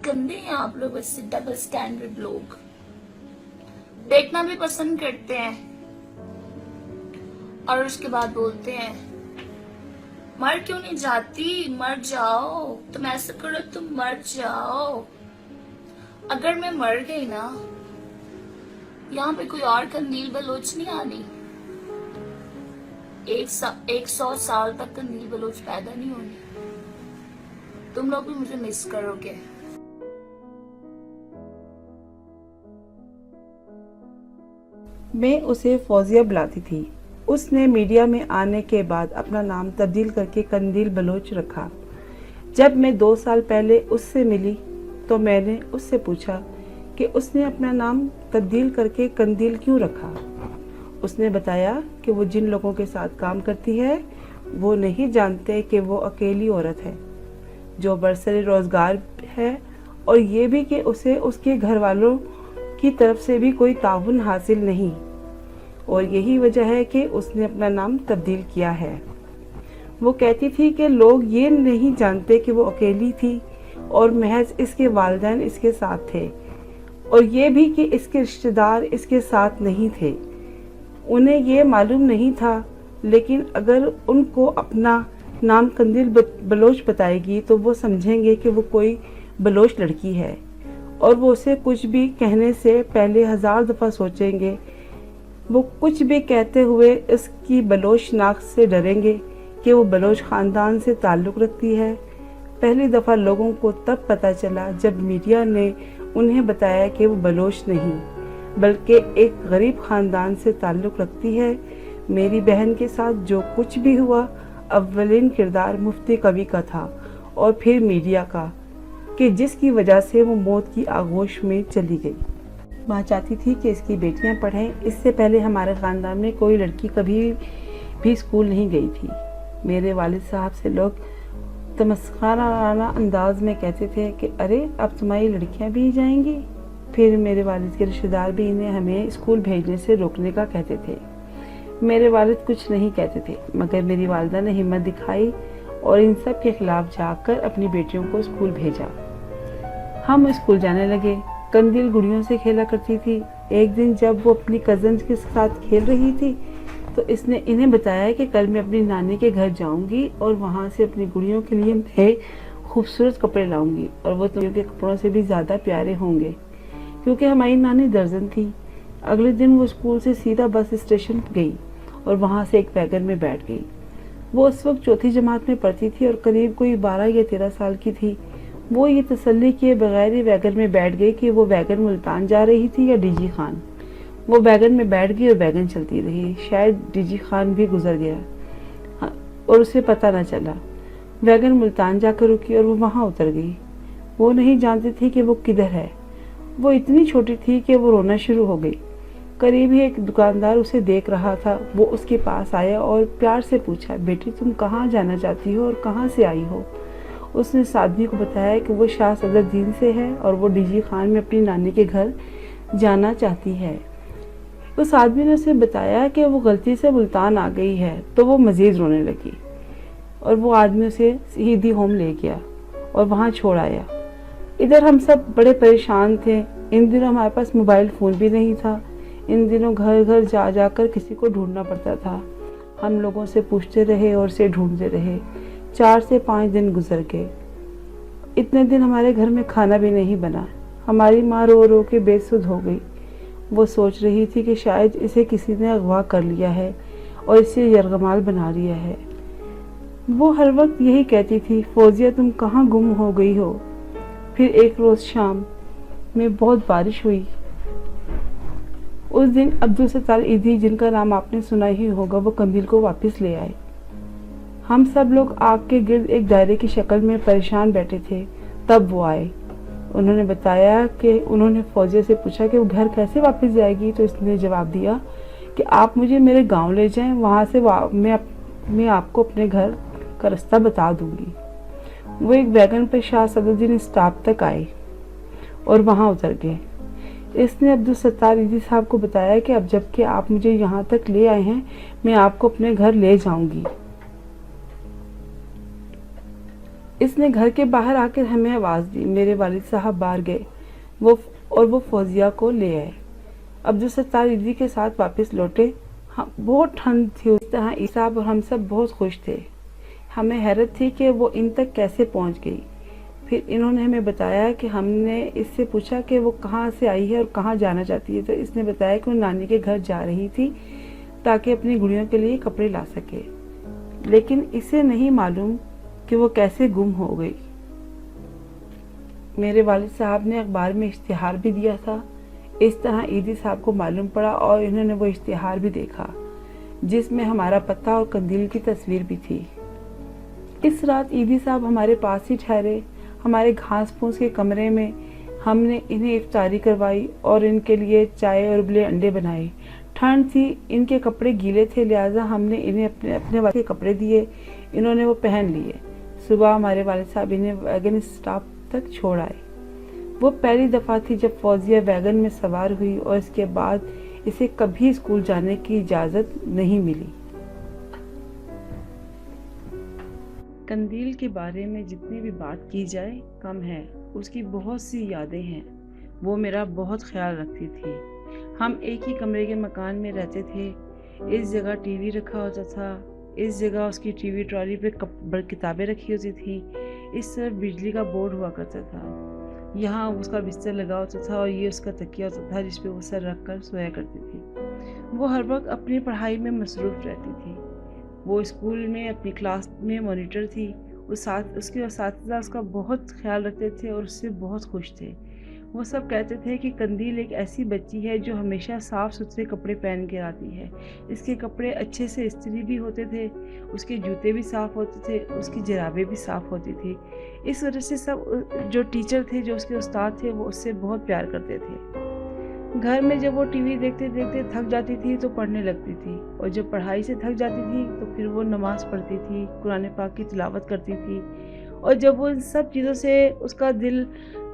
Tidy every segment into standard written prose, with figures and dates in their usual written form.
गंदे हैं आप लोग, वैसे डबल स्टैंडर्ड लोग। देखना भी पसंद करते हैं और उसके बाद बोलते हैं मर क्यों नहीं जाती, मर जाओ, तुम ऐसा करो तुम मर जाओ। अगर मैं मर गई ना, यहाँ पे कोई और कंदील बलोच नहीं आनी। 100 साल तक कंदील बलोच पैदा नहीं होनी। तुम लोग भी मुझे मिस करोगे। मैं उसे फौजिया बुलाती थी। उसने मीडिया में आने के बाद अपना नाम तब्दील करके कंदील बलोच रखा। जब मैं 2 साल पहले उससे मिली तो मैंने उससे पूछा कि उसने अपना नाम तब्दील करके कंदील क्यों रखा। उसने बताया कि वो जिन लोगों के साथ काम करती है वो नहीं जानते कि वो अकेली औरत है जो बरसरे रोज़गार है, और ये भी कि उसे उसके घर वालों की तरफ से भी कोई ताउन हासिल नहीं, और यही वजह है कि उसने अपना नाम तब्दील किया है। वो कहती थी कि लोग ये नहीं जानते कि वो अकेली थी और महज इसके वालिदैन इसके साथ थे, और ये भी कि इसके रिश्तेदार इसके साथ नहीं थे। उन्हें ये मालूम नहीं था, लेकिन अगर उनको अपना नाम कंदील बलोच बताएगी तो वो समझेंगे कि वो कोई बलोच लड़की है, और वो उसे कुछ भी कहने से पहले 1000 दफ़ा सोचेंगे। वो कुछ भी कहते हुए इसकी बलोच नाक से डरेंगे कि वो बलोच ख़ानदान से ताल्लुक़ रखती है। पहली दफ़ा लोगों को तब पता चला जब मीडिया ने उन्हें बताया कि वो बलोच नहीं बल्कि एक गरीब ख़ानदान से ताल्लुक़ रखती है। मेरी बहन के साथ जो कुछ भी हुआ, अव्वलीन किरदार मुफ्ती कवि का था और फिर मीडिया का, कि जिसकी वजह से वो मौत की आगोश में चली गई। माँ चाहती थी कि इसकी बेटियां पढ़ें। इससे पहले हमारे ख़ानदान में कोई लड़की कभी भी स्कूल नहीं गई थी। मेरे वालिद साहब से लोग तमस्खराना अंदाज में कहते थे कि अरे अब तुम्हारी लड़कियां भी जाएंगी। फिर मेरे वालिद के रिश्तेदार भी इन्हें हमें स्कूल भेजने से रोकने का कहते थे। मेरे वालिद कुछ नहीं कहते थे, मगर मेरी वालिदा ने हिम्मत दिखाई और इन सब के खिलाफ जाकर अपनी बेटियों को स्कूल भेजा। हम स्कूल जाने लगे। कंदील गुड़ियों से खेला करती थी। एक दिन जब वो अपनी कज़न के साथ खेल रही थी तो इसने इन्हें बताया कि कल मैं अपनी नानी के घर जाऊंगी और वहाँ से अपनी गुड़ियों के लिए नए खूबसूरत कपड़े लाऊंगी, और वो तुम के कपड़ों से भी ज़्यादा प्यारे होंगे, क्योंकि हमारी नानी दर्जन थी। अगले दिन वो स्कूल से सीधा बस स्टेशन गई और वहाँ से एक वैगन में बैठ गई। वो उस वक्त 4ठी जमात में पढ़ती थी और करीब कोई 12 या 13 साल की थी। वो ये तसल्ली किए बगैर ही वैगन में बैठ गई कि वो वैगन मुल्तान जा रही थी या डीजी खान। वो वैगन में बैठ गई और वैगन चलती रही। शायद डीजी खान भी गुजर गया और उसे पता न चला। वैगन मुल्तान जाकर रुकी और वो वहाँ उतर गई। वो नहीं जानती थी कि वो किधर है। वो इतनी छोटी थी कि वो रोना शुरू हो गई। करीब ही एक दुकानदार उसे देख रहा था। वो उसके पास आया और प्यार से पूछा, बेटी तुम कहाँ जाना चाहती हो और कहाँ से आई हो? उसने उस आदमी को बताया कि वो शाह सदरुद्दीन से है और वो डीजी खान में अपनी नानी के घर जाना चाहती है। उस आदमी ने उसे बताया कि वो गलती से मुल्तान आ गई है, तो वो मज़ीद रोने लगी और वो आदमी उसे सीधी होम ले गया और वहाँ छोड़ आया। इधर हम सब बड़े परेशान थे। इन दिनों हमारे पास मोबाइल फ़ोन भी नहीं था। इन दिनों घर घर जा जाकर किसी को ढूंढना पड़ता था। हम लोगों से पूछते रहे और से ढूंढते रहे। 4 से 5 दिन गुजर गए। इतने दिन हमारे घर में खाना भी नहीं बना। हमारी माँ रो रो के बेसुध हो गई। वो सोच रही थी कि शायद इसे किसी ने अगवा कर लिया है और इसे यरगमाल बना लिया है। वो हर वक्त यही कहती थी, फौजिया तुम कहाँ गुम हो गई हो। फिर एक रोज़ शाम में बहुत बारिश हुई। उस दिन अब्दुल सत्तार ईदी, जिनका नाम आपने सुना ही होगा, वो कंदील को वापस ले आए। हम सब लोग आग के गिर्द एक दायरे की शक्ल में परेशान बैठे थे। तब वो आए। उन्होंने बताया कि उन्होंने फौजिया से पूछा कि वो घर कैसे वापस जाएगी, तो इसने जवाब दिया कि आप मुझे मेरे गांव ले जाएं, वहाँ से मैं आपको अपने घर का रास्ता बता दूंगी। वो एक वैगन पर शाह सदरुद्दीन स्टॉप तक आए और वहाँ उतर गए। इसने अब्दुल सत्तार ईदी साहब को बताया कि अब जबकि आप मुझे यहाँ तक ले आए हैं, मैं आपको अपने घर ले जाऊंगी। इसने घर के बाहर आकर हमें आवाज़ दी। मेरे वालिद साहब बाहर गए वो फौजिया को ले आए। अब्दुल सत्तार ईदी के साथ वापस लौटे। बहुत ठंड थी। इस तरह ईदी साहब और हम सब बहुत खुश थे। हमें हैरत थी कि वो इन तक कैसे पहुंच गई। फिर इन्होंने हमें बताया कि हमने इससे पूछा कि वो कहाँ से आई है और कहाँ जाना चाहती है, तो इसने बताया कि वो नानी के घर जा रही थी ताकि अपनी गुड़ियों के लिए कपड़े ला सके, लेकिन इसे नहीं मालूम कि वो कैसे गुम हो गई। मेरे वालिद साहब ने अखबार में इश्तिहार भी दिया था। इस तरह ईदी साहब को मालूम पड़ा और इन्होंने वो इश्तिहार भी देखा जिसमें हमारा पता और कंदील की तस्वीर भी थी। इस रात ईदी साहब हमारे पास ही ठहरे। हमारे घास फूस के कमरे में हमने इन्हें इफ्तारी करवाई और इनके लिए चाय और उबले अंडे बनाए। ठंड थी, इनके कपड़े गीले थे, लिहाजा हमने इन्हें अपने अपने वाले कपड़े दिए। इन्होंने वो पहन लिए। सुबह हमारे वालिद साहब इन्हें वैगन स्टॉप तक छोड़ आए। वो पहली दफ़ा थी जब फौजिया वैगन में सवार हुई और इसके बाद इसे कभी स्कूल जाने की इजाज़त नहीं मिली। कंदील के बारे में जितनी भी बात की जाए कम है। उसकी बहुत सी यादें हैं। वो मेरा बहुत ख्याल रखती थी। हम एक ही कमरे के मकान में रहते थे। इस जगह टीवी रखा होता था, इस जगह उसकी टीवी ट्रॉली पे किताबें रखी होती थी। इस तरफ बिजली का बोर्ड हुआ करता था। यहाँ उसका बिस्तर लगा होता था और ये उसका तकिया होता था जिस पे वो सर रख कर सोया करती थी। वो हर वक्त अपनी पढ़ाई में मसरूफ़ रहती थी। वो स्कूल में अपनी क्लास में मॉनिटर थी। उसके असातिज़ा उसका बहुत ख्याल रखते थे और उससे बहुत खुश थे। वो सब कहते थे कि कंदील एक ऐसी बच्ची है जो हमेशा साफ़ सुथरे कपड़े पहन कर आती है। इसके कपड़े अच्छे से इस्त्री भी होते थे, उसके जूते भी साफ़ होते थे, उसकी जराबें भी साफ़ होती थी। इस वजह से सब जो टीचर थे, जो उसके उस्ताद थे, वो उससे बहुत प्यार करते थे। घर में जब वो टीवी देखते देखते थक जाती थी तो पढ़ने लगती थी, और जब पढ़ाई से थक जाती थी तो फिर वो नमाज़ पढ़ती थी, कुरान पाक की तिलावत करती थी। और जब वो इन सब चीज़ों से उसका दिल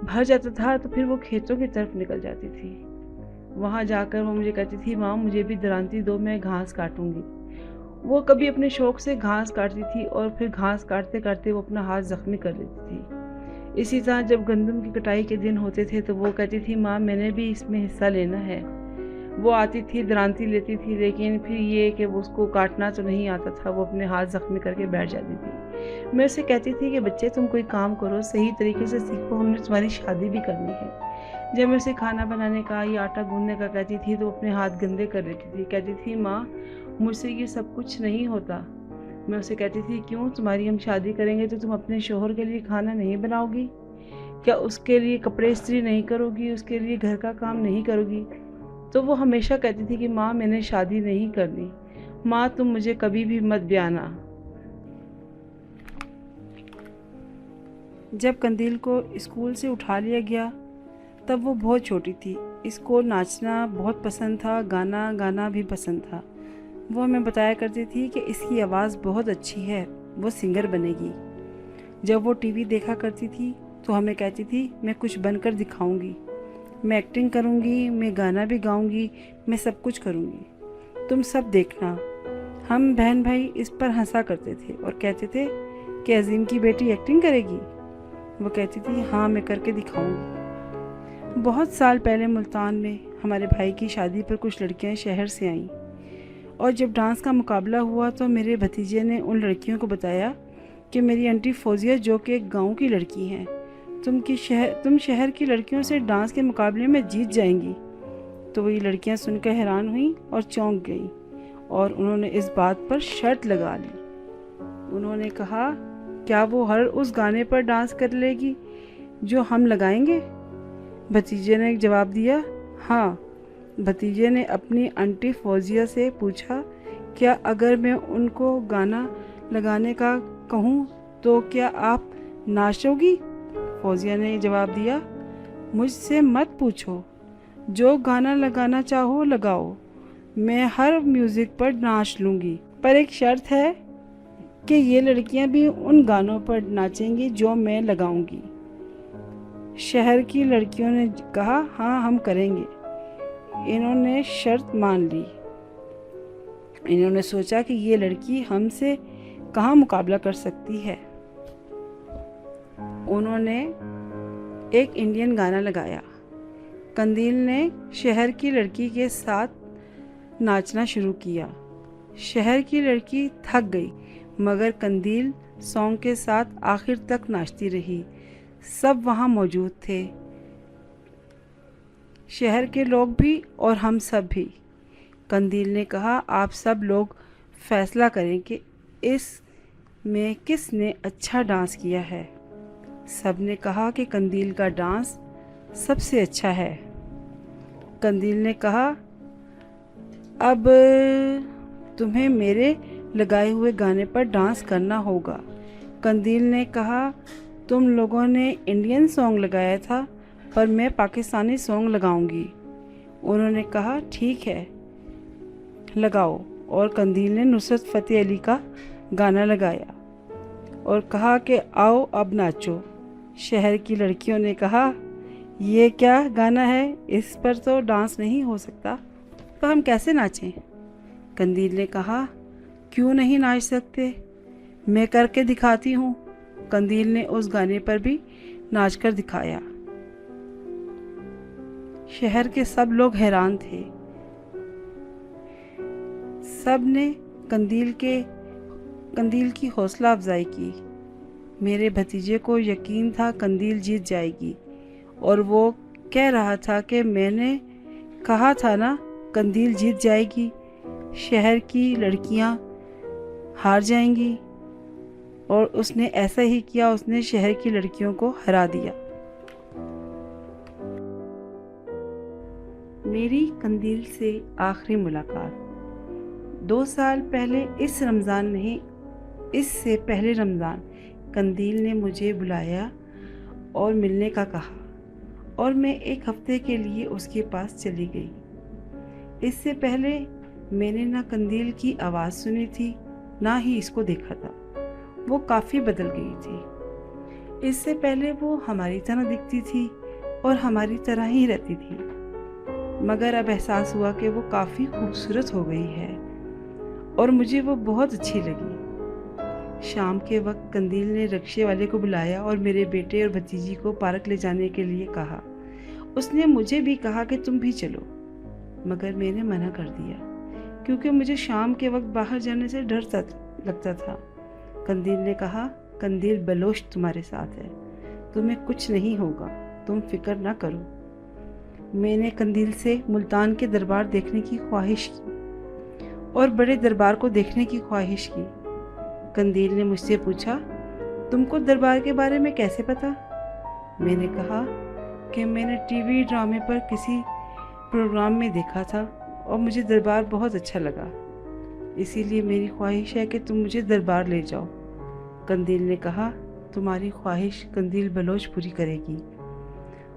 भर जाता था तो फिर वो खेतों की तरफ निकल जाती थी। वहाँ जाकर वो मुझे कहती थी, माँ मुझे भी दरांती दो, मैं घास काटूंगी। वो कभी अपने शौक़ से घास काटती थी और फिर घास काटते काटते वो अपना हाथ ज़ख्मी कर लेती थी। इसी तरह जब गंदम की कटाई के दिन होते थे तो वो कहती थी, माँ मैंने भी इसमें हिस्सा लेना है। वो आती थी, दरांती लेती थी, लेकिन फिर ये कि वो उसको काटना तो नहीं आता था, वो अपने हाथ ज़ख्मी करके बैठ जाती थी। मैं उसे कहती थी कि बच्चे तुम कोई काम करो, सही तरीके से सीखो, हमने तुम्हारी शादी भी करनी है। जब मैं उसे खाना बनाने का या आटा गूंदने का कहती थी तो अपने हाथ गंदे कर लेती थी। कहती थी, माँ मुझसे ये सब कुछ नहीं होता। मैं उसे कहती थी, क्यों, तुम्हारी हम शादी करेंगे तो तुम अपने शोहर के लिए खाना नहीं बनाओगी क्या? उसके लिए कपड़े इस्त्री नहीं करोगी? उसके लिए घर का काम नहीं करोगी? तो वो हमेशा कहती थी कि माँ मैंने शादी नहीं करनी, माँ तुम मुझे कभी भी मत ब्याना। जब कंदील को स्कूल से उठा लिया गया तब वो बहुत छोटी थी। इसको नाचना बहुत पसंद था, गाना गाना भी पसंद था। वो हमें बताया करती थी कि इसकी आवाज़ बहुत अच्छी है, वो सिंगर बनेगी। जब वो टीवी देखा करती थी तो हमें कहती थी, मैं कुछ बनकर दिखाऊंगी, मैं एक्टिंग करूंगी, मैं गाना भी गाऊंगी, मैं सब कुछ करूंगी, तुम सब देखना। हम बहन भाई इस पर हंसा करते थे और कहते थे कि अजीम की बेटी एक्टिंग करेगी। वो कहती थी, हाँ मैं करके दिखाऊंगी। बहुत साल पहले मुल्तान में हमारे भाई की शादी पर कुछ लड़कियां शहर से आईं, और जब डांस का मुकाबला हुआ तो मेरे भतीजे ने उन लड़कियों को बताया कि मेरी आंटी फौजिया जो कि एक गाँव की लड़की हैं, तुम शहर की लड़कियों से डांस के मुकाबले में जीत जाएंगी। तो वही लड़कियां सुनकर हैरान हुईं और चौंक गईं, और उन्होंने इस बात पर शर्त लगा ली। उन्होंने कहा, क्या वो हर उस गाने पर डांस कर लेगी जो हम लगाएंगे? भतीजे ने जवाब दिया, हाँ। भतीजे ने अपनी आंटी फौजिया से पूछा, क्या अगर मैं उनको गाना लगाने का कहूँ तो क्या आप नाचोगी? फौजिया ने जवाब दिया, मुझसे मत पूछो, जो गाना लगाना चाहो लगाओ, मैं हर म्यूज़िक पर नाच लूँगी, पर एक शर्त है कि ये लड़कियां भी उन गानों पर नाचेंगी जो मैं लगाऊंगी। शहर की लड़कियों ने कहा, हाँ हम करेंगे। इन्होंने शर्त मान ली। इन्होंने सोचा कि ये लड़की हमसे कहाँ मुकाबला कर सकती है। उन्होंने एक इंडियन गाना लगाया। कंदील ने शहर की लड़की के साथ नाचना शुरू किया। शहर की लड़की थक गई, मगर कंदील सॉन्ग के साथ आखिर तक नाचती रही। सब वहाँ मौजूद थे, शहर के लोग भी और हम सब भी। कंदील ने कहा, आप सब लोग फैसला करें कि इस में किसने अच्छा डांस किया है। सब ने कहा कि कंदील का डांस सबसे अच्छा है। कंदील ने कहा, अब तुम्हें मेरे लगाए हुए गाने पर डांस करना होगा। कंदील ने कहा, तुम लोगों ने इंडियन सॉन्ग लगाया था, पर मैं पाकिस्तानी सॉन्ग लगाऊंगी। उन्होंने कहा, ठीक है, लगाओ। और कंदील ने नुसरत फ़तेह अली का गाना लगाया और कहा कि आओ अब नाचो। शहर की लड़कियों ने कहा, ये क्या गाना है, इस पर तो डांस नहीं हो सकता, तो हम कैसे नाचें। कंदील ने कहा, क्यों नहीं नाच सकते, मैं करके दिखाती हूँ। कंदील ने उस गाने पर भी नाच कर दिखाया। शहर के सब लोग हैरान थे। सब ने कंदील की हौसला अफजाई की। मेरे भतीजे को यकीन था कंदील जीत जाएगी, और वो कह रहा था कि मैंने कहा था ना, कंदील जीत जाएगी, शहर की लड़कियां हार जाएंगी। और उसने ऐसा ही किया, उसने शहर की लड़कियों को हरा दिया। मेरी कंदील से आखिरी मुलाकात 2 साल पहले इस रमज़ान नहीं, इससे पहले रमज़ान कंदील ने मुझे बुलाया और मिलने का कहा, और मैं 1 हफ्ते के लिए उसके पास चली गई। इससे पहले मैंने ना कंदील की आवाज़ सुनी थी, ना ही इसको देखा था। वो काफ़ी बदल गई थी। इससे पहले वो हमारी तरह दिखती थी और हमारी तरह ही रहती थी, मगर अब एहसास हुआ कि वो काफ़ी खूबसूरत हो गई है और मुझे वो बहुत अच्छी लगी। शाम के वक्त कंदील ने रिक्शे वाले को बुलाया और मेरे बेटे और भतीजी को पार्क ले जाने के लिए कहा। उसने मुझे भी कहा कि तुम भी चलो, मगर मैंने मना कर दिया क्योंकि मुझे शाम के वक्त बाहर जाने से डर लगता था। कंदील ने कहा, कंदील बलोच तुम्हारे साथ है, तुम्हें कुछ नहीं होगा, तुम फिक्र ना करो। मैंने कंदील से मुल्तान के दरबार देखने की ख्वाहिश की और बड़े दरबार को देखने की ख्वाहिश की। कंदील ने मुझसे पूछा, तुमको दरबार के बारे में कैसे पता? मैंने कहा कि मैंने टीवी ड्रामे पर किसी प्रोग्राम में देखा था और मुझे दरबार बहुत अच्छा लगा, इसीलिए मेरी ख्वाहिश है कि तुम मुझे दरबार ले जाओ। कंदील ने कहा, तुम्हारी ख्वाहिश कंदील बलोच पूरी करेगी।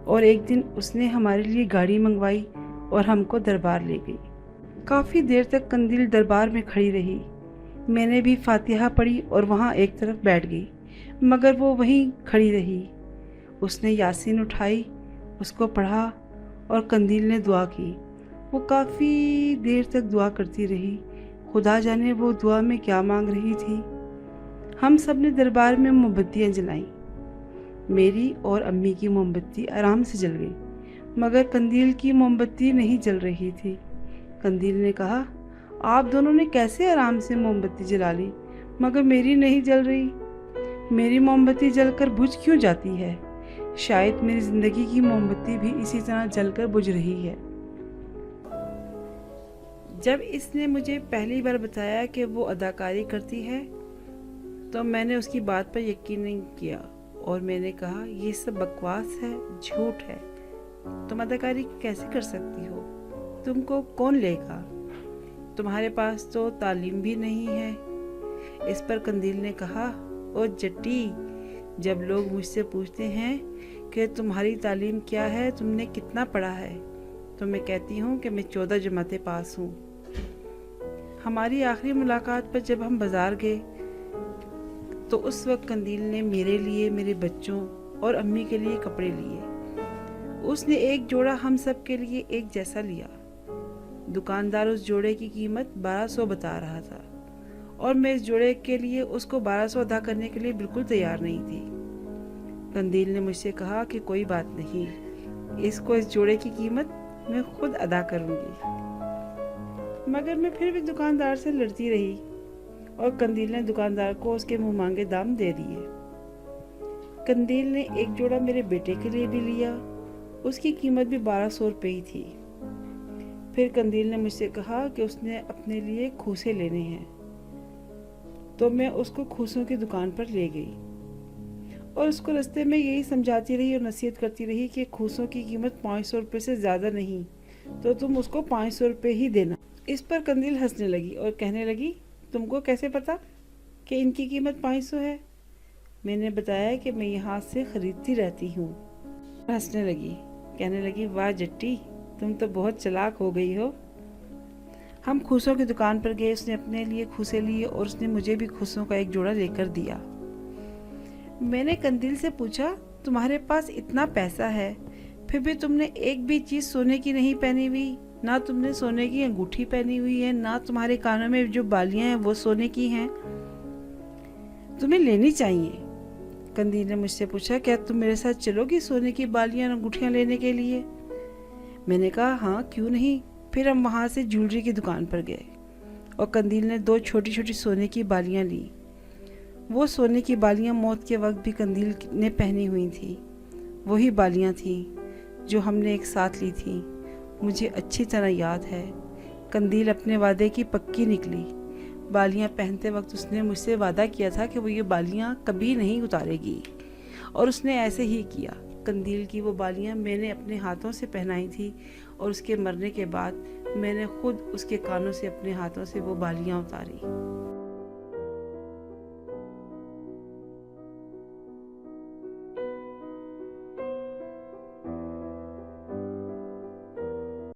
और एक दिन उसने हमारे लिए गाड़ी मंगवाई और हमको दरबार ले गई। काफ़ी देर तक कंदील दरबार में खड़ी रही। मैंने भी फातिहा पढ़ी और वहाँ एक तरफ बैठ गई, मगर वो वहीं खड़ी रही। उसने यासीन उठाई, उसको पढ़ा और कंदील ने दुआ की। वो काफ़ी देर तक दुआ करती रही। खुदा जाने वो दुआ में क्या मांग रही थी। हम सब ने दरबार में मोमबत्तियाँ जलाईं। मेरी और अम्मी की मोमबत्ती आराम से जल गई, मगर कंदील की मोमबत्ती नहीं जल रही थी। कंदील ने कहा, आप दोनों ने कैसे आराम से मोमबत्ती जला ली, मगर मेरी नहीं जल रही। मेरी मोमबत्ती जलकर बुझ क्यों जाती है? शायद मेरी ज़िंदगी की मोमबत्ती भी इसी तरह जलकर बुझ रही है। जब इसने मुझे पहली बार बताया कि वो अदाकारी करती है, तो मैंने उसकी बात पर यकीन नहीं किया और मैंने कहा, ये सब बकवास है, झूठ है। तुम अदाकारी कैसे कर सकती हो? तुमको कौन लेगा? तुम्हारे पास तो तालीम भी नहीं है। इस पर कंदील ने कहा, ओ जट्टी, जब लोग मुझसे पूछते हैं कि तुम्हारी तालीम क्या है, तुमने कितना पढ़ा है, तो मैं कहती हूँ कि मैं 14 जमातें पास हूँ। हमारी आखिरी मुलाकात पर जब हम बाज़ार गए, तो उस वक्त कंदील ने मेरे लिए, मेरे बच्चों और अम्मी के लिए कपड़े लिए। उसने एक जोड़ा हम सब के लिए एक जैसा लिया। दुकानदार उस जोड़े की कीमत 1200 बता रहा था और मैं इस जोड़े के लिए उसको 1200 अदा करने के लिए बिल्कुल तैयार नहीं थी। कंदील ने मुझसे कहा कि कोई बात नहीं, इस जोड़े की कीमत मैं खुद अदा करूंगी। मगर मैं फिर भी दुकानदार से लड़ती रही और कंदील ने दुकानदार को उसके मुंह मांगे दाम दे दिए। कंदील ने एक जोड़ा मेरे बेटे के लिए भी लिया, उसकी कीमत भी 1200 रुपये ही थी। फिर कंदील ने मुझसे कहा कि उसने अपने लिए खूसे लेने हैं, तो मैं उसको खूसों की दुकान पर ले गई और उसको रास्ते में यही समझाती रही और नसीहत करती रही कि खूसों की कीमत 500 रुपये से ज़्यादा नहीं, तो तुम उसको 500 रुपये ही देना। इस पर कंदील हंसने लगी और कहने लगी, तुमको कैसे पता कि इनकी कीमत 500 है? मैंने बताया कि मैं यहाँ से ख़रीदती रहती हूँ। हंसने लगी, कहने लगी, वाह जट्टी, तुम तो बहुत चालाक हो गई हो। हम खूसों की दुकान पर गए, उसने अपने लिए खूसे लिए और उसने मुझे भी खूसों का एक जोड़ा लेकर दिया। मैंने कंदील से पूछा, तुम्हारे पास इतना पैसा है, फिर भी तुमने एक भी चीज़ सोने की नहीं पहनी हुई, ना तुमने सोने की अंगूठी पहनी हुई है, ना तुम्हारे कानों में जो बालियां हैं वो सोने की हैं, तुम्हें लेनी चाहिए। कंदील ने मुझसे पूछा, क्या तुम मेरे साथ चलोगी सोने की बालियां और अंगूठियां लेने के लिए? मैंने कहा, हाँ क्यों नहीं। फिर हम वहाँ से ज्वेलरी की दुकान पर गए और कंदील ने 2 छोटी छोटी सोने की बालियां ली। वो सोने की बालियां मौत के वक्त भी कंदील ने पहनी हुई थी। वही बालियां थी जो हमने एक साथ ली थी। मुझे अच्छी तरह याद है। कंदील अपने वादे की पक्की निकली। बालियां पहनते वक्त उसने मुझसे वादा किया था कि वो ये बालियां कभी नहीं उतारेगी, और उसने ऐसे ही किया। कंदील की वो बालियां मैंने अपने हाथों से पहनाई थी और उसके मरने के बाद मैंने खुद उसके कानों से अपने हाथों से वो बालियां उतारी।